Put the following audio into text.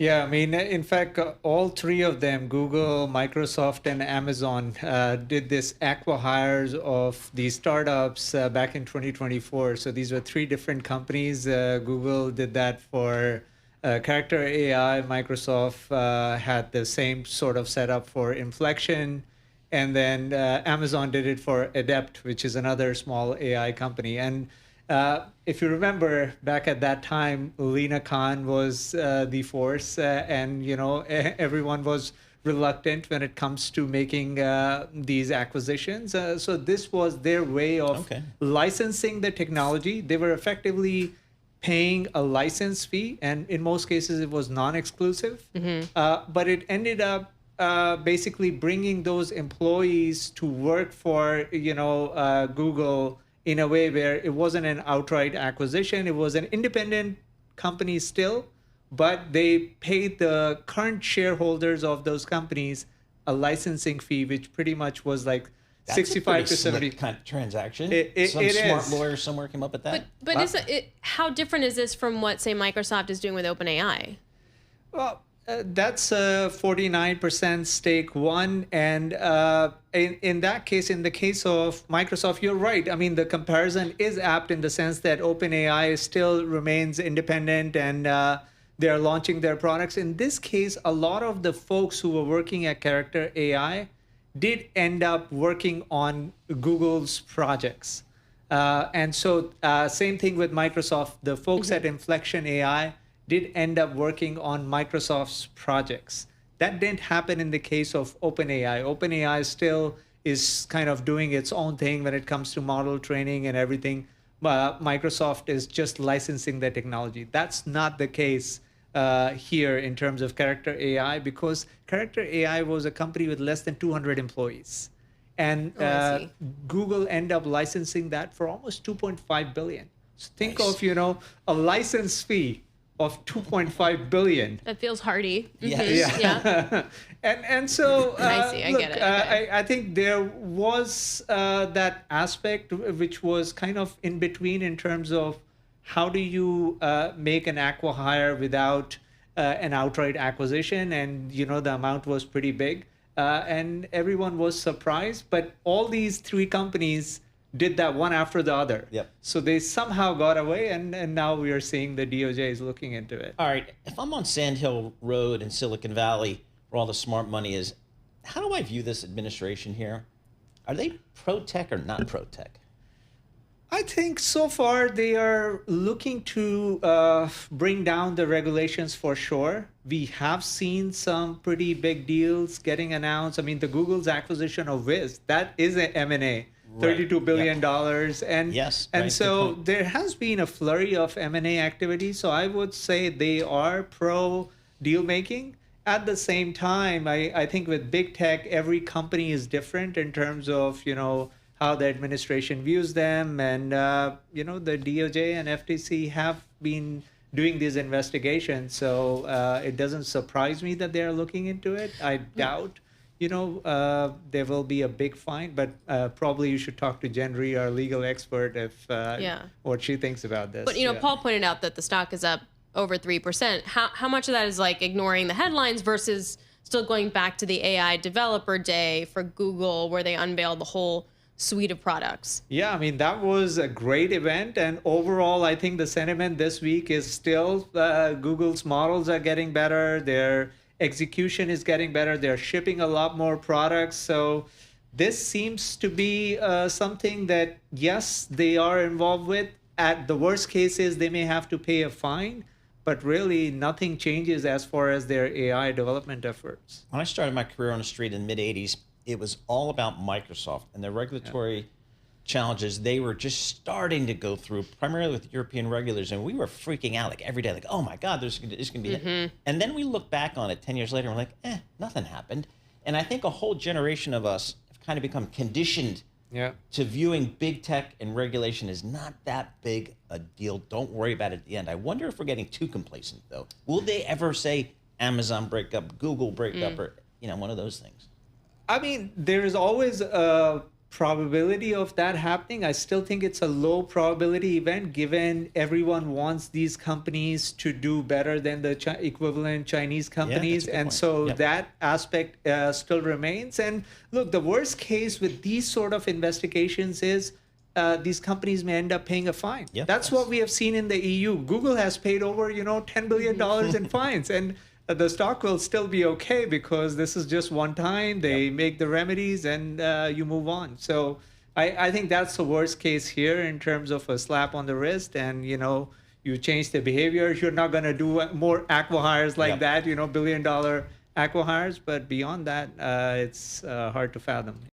Yeah, I mean, in fact, all three of them, Google, Microsoft, and Amazon, did this acqui-hires of these startups back in 2024. So these were three different companies. Google did that for Character.AI. Microsoft had the same sort of setup for Inflection. And then Amazon did it for Adept, which is another small AI company. And if you remember back at that time, Lena Khan was the force, and everyone was reluctant when it comes to making these acquisitions. So this was their way of Okay. licensing the technology. They were effectively paying a license fee, and in most cases it was non-exclusive. But it ended up basically bringing those employees to work for Google in a way where it wasn't an outright acquisition. It was an independent company still, but they paid the current shareholders of those companies a licensing fee, which pretty much was like That's 65 a to 70. slick kind of transaction. It Smart is. lawyer somewhere came up with that. But Wow. how different is this from what, say, Microsoft is doing with OpenAI? Well, that's a 49% stake one. And in that case, in the case of Microsoft, you're right. I mean, the comparison is apt in the sense that OpenAI still remains independent and they're launching their products. In this case, a lot of the folks who were working at Character.AI did end up working on Google's projects. And so same thing with Microsoft. The folks at Inflection AI did end up working on Microsoft's projects. That didn't happen in the case of OpenAI. OpenAI still is kind of doing its own thing when it comes to model training and everything. Microsoft is just licensing the technology. That's not the case here in terms of Character.AI, because Character.AI was a company with less than 200 employees. And I see. Google ended up licensing that for almost 2.5 billion. So think Nice. of, a license fee of 2.5 billion. That feels hearty. Yes. Yeah. And so I see. I look, get it. Okay. I think there was that aspect which was kind of in between in terms of how do you make an acqui-hire without an outright acquisition, and the amount was pretty big, and everyone was surprised. But all these three companies did that one after the other. Yep. So they somehow got away, and now we are seeing the DOJ is looking into it. All right, if I'm on Sand Hill Road in Silicon Valley, where all the smart money is, how do I view this administration here? Are they pro-tech or not pro-tech? I think so far they are looking to bring down the regulations for sure. We have seen some pretty big deals getting announced. I mean, the Google's acquisition of Wiz, that is an M&A. Right. $32 billion. And, Yes, and right, good so point. there has been a flurry of M&A activity. So I would say they are pro deal making. At the same time, I think with big tech, every company is different in terms of, how the administration views them. And, the DOJ and FTC have been doing these investigations. So it doesn't surprise me that they're looking into it. I doubt there will be a big fine, but probably you should talk to Jen Rhee, our legal expert, if what she thinks about this. But Paul pointed out that the stock is up over 3%. How much of that is like ignoring the headlines versus still going back to the AI developer day for Google, where they unveiled the whole suite of products? Yeah, I mean, that was a great event. And overall, I think the sentiment this week is still Google's models are getting better. Their execution is getting better. They're shipping a lot more products. So this seems to be something that, yes, they are involved with. At the worst case is they may have to pay a fine, but really nothing changes as far as their AI development efforts. When I started my career on the street in the mid-'80s, it was all about Microsoft and the regulatory challenges they were just starting to go through, primarily with European regulators. And we were freaking out like every day, like, oh my God, there's going to be it. And then we look back on it 10 years later and we're like, nothing happened. And I think a whole generation of us have kind of become conditioned to viewing big tech and regulation as not that big a deal. Don't worry about it at the end. I wonder if we're getting too complacent, though. Will they ever say Amazon break up, Google break up, or one of those things? I mean, there is always a probability of that happening, I still think it's a low probability event, given everyone wants these companies to do better than the equivalent Chinese companies. good And point. so Yep. that aspect still remains. And look, the worst case with these sort of investigations is these companies may end up paying a fine. Yep. That's what we have seen in the EU. Google has paid over, $10 billion in fines. And the stock will still be okay because this is just one time. They make the remedies and you move on. So I think that's the worst case here in terms of a slap on the wrist. And, you change the behavior. You're not going to do more acqui-hires like that, $1 billion acqui-hires. But beyond that, it's hard to fathom.